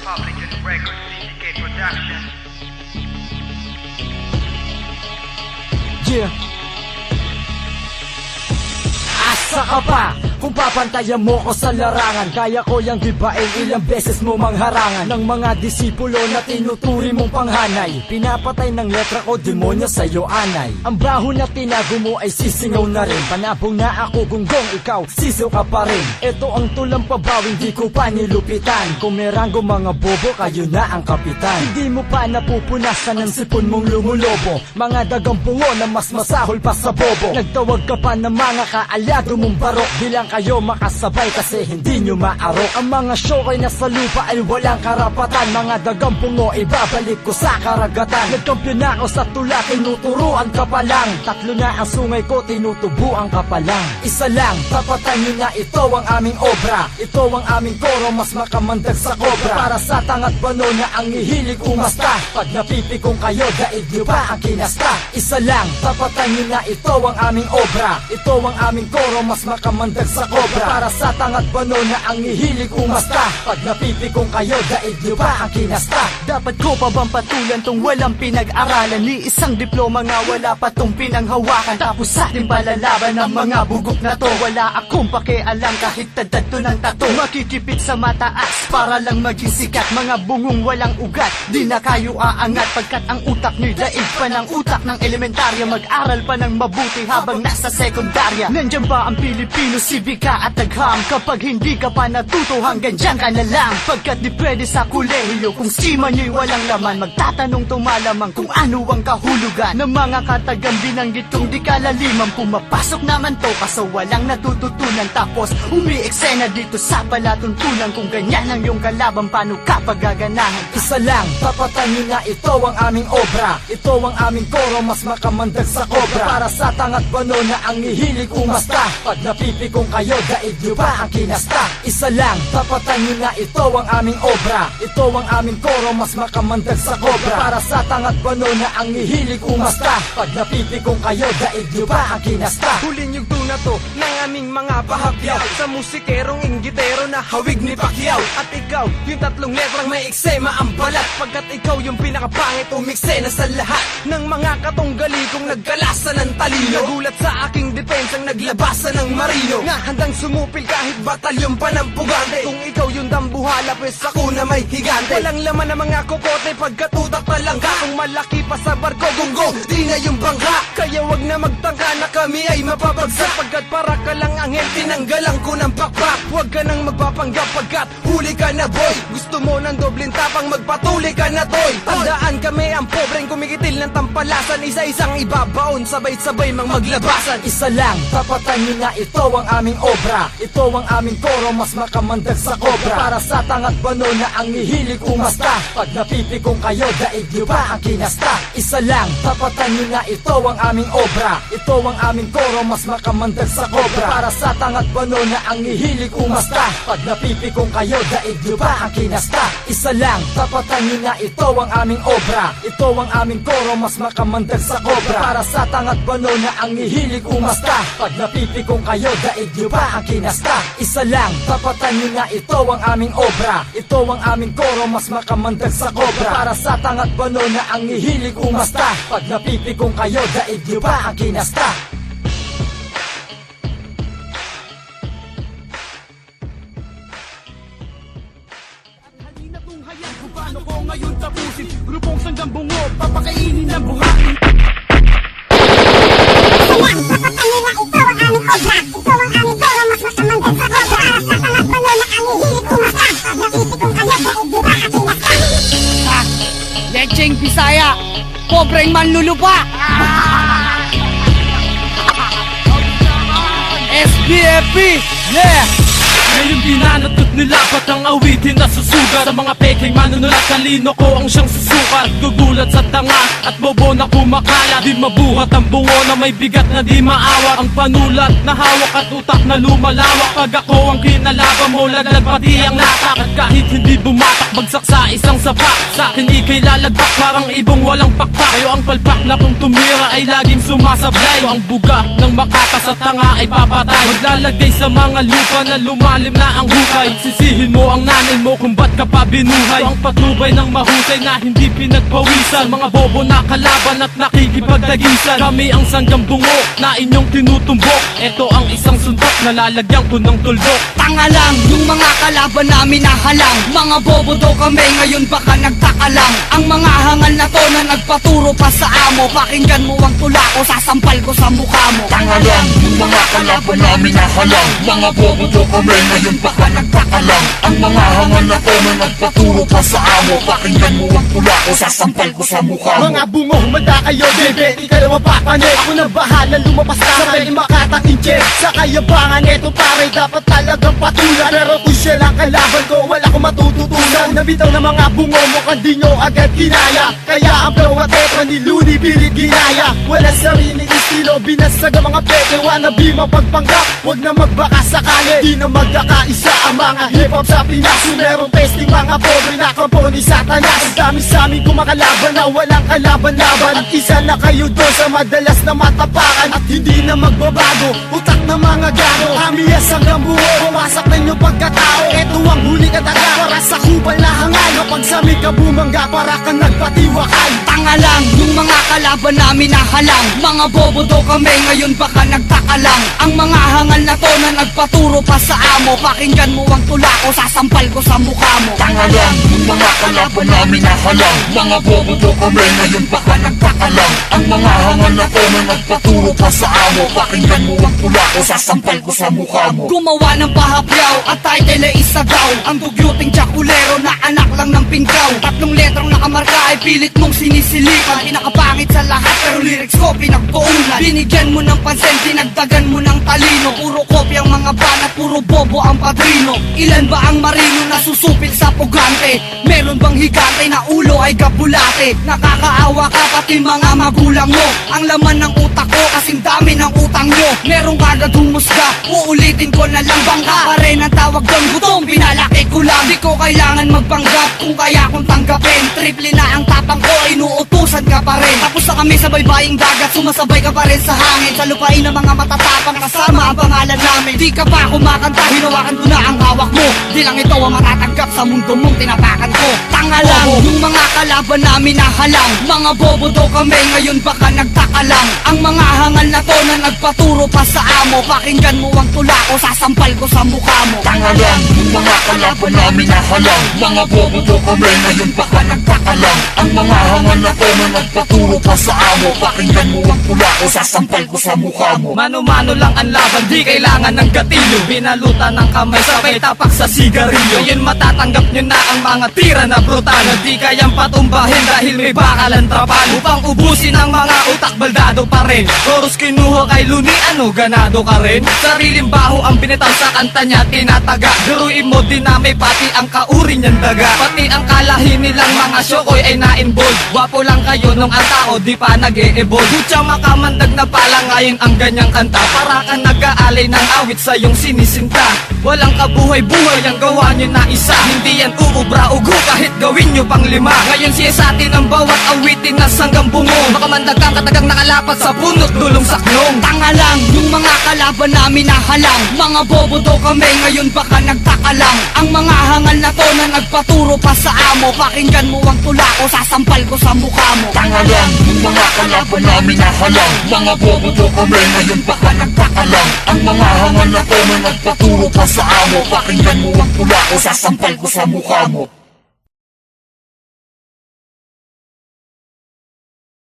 Republican Records Syndicate Production. Yeah. Asa ka pa? Kung papantayan mo ko sa larangan, kaya ko yang gibain, ilang beses mo mangharangan ng mga disipulo na tinuturi mong panghanay. Pinapatay ng letra ko, demonyo sa'yo anay. Ang baho na tinago mo ay sisingaw na rin. Panabong na ako gunggong, ikaw sisiw ka pa rin. Ito ang tulang pabawing di ko pa nilupitan. Kung meranggo mga bobo, kayo na ang kapitan. Hindi mo pa napupunasan ng sipon mong lumulobo. Mga dagang bungo na mas masahol pa sa bobo. Nagtawag ka pa ng mga kaalyado mong barok. Bilang kayo makasabay kasi hindi nyo maarok. Ang mga show ay nasa lupa ay walang karapatan. Mga dagang bungo ibabalik ko sa karagatan. Nagkampiyon na ako sa tula, tinuturuan ka pa lang. Tatlo na ang sungay ko, tinutubuan ka pa lang. Isa lang, tapatan nyo na ito ang aming obra. Ito ang aming koro, mas makamandag sa kobra. Para sa tangat bano na ang ihilig umasta. Pag napipikong kayo, daig nyo ba ang kinasta? Isa lang, tapatan nyo na ito ang aming obra. Ito ang aming koro, mas makamandag sa kobra. Para sa tangat bano na ang ihilig umasta. Pag napipikong kayo, daig nyo ba ang kinasta? Dapat ko pa bang patulan tong walang pinag-aralan? Ni isang diploma nga wala pa tong pinanghawakan. Tapos sa ating palalaban ng mga bugok na to. Wala akong pakialam kahit tadad to ng tato. Makikipit sa mataas para lang maging sikat. Mga bungong walang ugat, di na kayo aangat. Pagkat ang utak nyo'y daig pa ng utak ng elementarya. Mag-aral pa ng mabuti habang nasa sekundarya. Nandyan ba ang Pilipino, sibika at tagham? Kapag hindi ka pa natuto hanggang dyan ka na lang. Pagkat di pwede sa kulehiyo kung sima nyo'y walang laman. Magtatanong tumalamang kung ano ang kahulugan ng mga katagang binanggit kung di kalaliman. Pumapasok naman to kaso walang natututunan. Tapos umi-eksena dito sa palatuntunan. Kung ganyan ang iyong kalaban, paano ka pagaganahan? Isa lang, tapatan nyo na ito ang aming obra. Ito ang aming koro, mas makamandag sa kobra. Para sa tangat bano na ang ihilig umasta. Pag napipikong kayo, daig nyo ba ang kinasta? Isa lang, tapatan nyo na ito ang aming obra. Ito ang aming koro, mas makamandag sa kobra. Para sa tangat bano na ang ihilig umasta. Pag napipikong kayo, daig nyo ba ang kinasta? Hulin yung tuna to ng aming mga bahagyaw. Sa musikerong inggitero na hawig ni Pacquiao. At ikaw, yung tatlong letrang may eksema ang balat. Pagkat ikaw yung pinakapangit umiksena sa lahat ng mga katunggali kong nagkalasa ng talino. Nagulat sa aking depensang naglabasa ng marino. Nga handang sumupil kahit batalyon pa ng pugante. Kung ikaw yung dambuhala, pues ako na may higante. Walang laman ng mga kokote pagkat utak talangka. Kung malaki pa sa barko gunggo, di na yung bangka. Kaya wag na magtangka na kami ay mapapagsak. Pagkat para ka lang anghel, tinanggalan ko ng pakpak. Huwag ka nang magpapanggap pagkat huli ka na boy. Gusto mo ng dobleng tapang, magpatuloy ka na toy. Tandaan kami ang pobreng kumikitil ng tampalasan. Isa-isang ibabaon, sabay-sabay mang maglabasan. Isa lang, tapatan nyo na ito ang aming obra. Ito ang aming koro, mas makamandag sa kobra. Para sa tangat bano na ang ihilig umasta. Pag napipikong kayo, daig nyo ba ang kinasta? Isa lang, tapatan nyo na ito ang aming obra. Ito ang aming koro, mas makamandag sa kobra. Para sa tangat bano na ang ihilig umasta. Pag napipikong kayo, daig nyo ba ang kinasta? Isa lang, tapatan nyo na ito ang aming obra. Ito ang aming koro, mas makamandag sa kobra. Para sa tangat bano na ang ihilig umasta. Pag napipikong kayo, daig nyo ba ang kinasta? Isa lang, tapatan nyo na ito ang aming obra. Ito ang aming koro, mas makamandag sa kobra. Para sa tangat bano na ang ihilig umasta. Pag napipikong kayo, daig nyo ba ang kinasta? Kung paano ko ngayon tapusin grupong sanggang bungo, papakainin ng buhangin. Lecheng Bisaya, pobreng manlulupa. SBFP, yeah! Ngayon binanatot nila ba't ang awitin na susugat. Sa mga peking manunulat, talino ko ang siyang susukat. Gugulat sa tanga at bobo na kumakala. Di mabuhat ang bungo na may bigat na di maawat. Ang panulat na hawak at utak na lumalawak. Pag ako ang kinalaban mo, laglag pati ang latak. At kahit hindi bumatak, bagsak sa isang sapak. Sa akin ikay lalagpak, parang ibong walang pakpak. Kayo ang palpak na kung tumira ay laging sumasablay. Ito ang buga ng makata sa tanga ay papatay. Maglalagay sa mga lupa na lumalim na ang hukay. Sisihin mo ang nanay mo kung ba't ka pa binuhay. Ang patnubay ng mahusay na hindi pinagpawisan, mga bobo na kalaban at nakikipagdagisan. Kami ang sanggang bungo na inyong tinutumbok. Ito ang isang suntok na lalagyan ko ng tuldok. Tanga lang, yung mga kalaban namin nahalang. Mga bobo daw kami, ngayon baka nagtaka lang. Ang mga hangal na to na nagpaturo pa sa amo, pakinggan mo ang tula ko, sasampal ko sa mukha mo. Tanga lang, yung mga kalaban namin nahalang. Mga bobo daw kami, ngayon baka nagtaka lang. Ang mga hangal na to na nagpaturo pa sa amo, pakinggan mo ang tula ko, sasampal ko sa mukha mo. Mga bungo, humanda kayo, bebe, di ka na mapapanik. Ako na bahala, lumabas ka sa pwede makatang incheck. Sa kayabangan, eto pare, dapat talagang patulan. Pero kung siya lang kalaban ko, wala ko matututunan. Nabitaw ng mga bungo, mukhang di nyo agad kinaya. Kaya ang flow at eto ni Looney, pilit ginaya. Wala sariling estilo, binasag ang mga peke. Wannabe mapagpanggap, wag na magbaka sakali. Di na magkakaisa ang mga hip-hop sa Pinas. Merong testing mga pobre na kampo ni Satanas. Ang dami sa amin kumakalaban na walang kalaban-laban. At isa na kayo doon sa madalas na matapakan. At hindi na magbabago, utak na mga gago. Hamiyas hanggang buo, pumasak na inyo pagkatao. Ito ang huli kataga, para sa kupal na hangal. Kapag sa may ka bumangga, para kang nagpatiwakal. Tanga lang, yung mga kalaban namin nahalang. Mga bobo daw kami, ngayon baka nagtaka lang. Ang mga hangal na to na nagpaturo pa sa amo, pakinggan mo ang tula ko, sasampal ko sa mukha mo. Tanga lang, yung mga kalaban namin nahalang. Mga bobo daw kami, ngayon baka nagtaka lang. Ang mga hangal na to na nagpaturo pa sa amo, pakinggan mo ang tula ko, sasampal ko sa mukha mo. Gumawa ng pahapyaw at title ay isagaw. Ang dugyuting tsakulero na anak lang ng pinggaw. Tatlong letrang nakamarka ay pilit mong sinisilipan. Pinakapangit sa lahat pero lyrics ko pinagtuunan. Binigyan mo ng pansin, dinagdagan mo ng talino. Puro kopya ang mga banat, puro bobo ang padrino. Ilan ba ang marino na susupil sa pugante? Meron bang higante na ulo ay gabulate? Nakakaawa ka pati mga magulang mo. Ang laman ng utak ko kasing dami ng utang nyo. Merong kagad humusga, uulitin ko na lang. Bangka pa rin ang tawag doon, gutom pinalaki ko lang. Di ko kailangan magpanggap kung kaya kong tanggapin. Triple na ang tapang ko, inuutusan ka pa rin. Tapos na kami sa baybaying dagat, sumasabay ka pa rin sa hangin. Sa lupain ng mga matatapang, kasama ang pangalan namin. Di ka pa kumakanta, hinawakan ko na ang hawak mo. Di lang ito ang matatanggap sa mundo mong tinapakan ko. Tanga lang, yung mga kalaban namin nahalang. Mga bobo daw kami, ngayon baka nagtaka lang. Ang mga hangal na to na nagpaturo pa sa amo, pakinggan mo ang tula ko, sasampal ko sa mukha mo. Tanga lang, yung mga kalaban namin nahalang. Mga bobo daw kami, ngayon baka nagtaka lang. Ang mga hangal na to na nagpaturo pa sa amo, pakinggan mo ang tula ko, sasampal ko sa mukha mo. Mano-mano lang ang laban, di kailangan ng gatilyo. Binalutan ng kamay, sabay tapak sa sigarilyo. Ngayon matatanggap nyo na ang mga tira na brutal, na di kayang patumbahin dahil may bakalan trapal. Upang ubusin ang mga utak, baldado pa rin. Chorus kinuha kay Looney, ano ganado ka rin? Sariling baho ang binitaw sa kanta niya, tinataga. Duruin mo dinamay pati ang kauri niyang daga. Pati ang kalahin nilang mga syokoy ay na-involve. Wapo lang kayo nung ang tao di pa nag-e-evolve. Kutsa makamandag na pala ngayon ang ganyang kanta. Para ka nag-aalay ng awit sa iyong sinisinta. Walang kabuhay-buhay ang gawa niyo na isa. Hindi yan uubra-ugo kahit gawin niyo pang lima. Ngayon siya sa atin ang bawat awitin na sanggang bungo. Makamandag kang katagang nakalapat sa punot dulong saklong. Tanga lang, yung mga kalaban namin nahalang. Mga bobo daw kami, ngayon baka nagtaka lang. Ang mga hangal na to na nagpaturo pa sa amo, pakinggan mo ang tula ko, sasampal ko sa mukha mo. Tanga lang, yung mga kalaban namin nahalang. Mga bobo daw kami, ngayon baka nagtaka lang. Ang mga hangal na to na nagpaturo pa sa amo, pakinggan mo ang tula ko, sasampal ko sa mukha mo.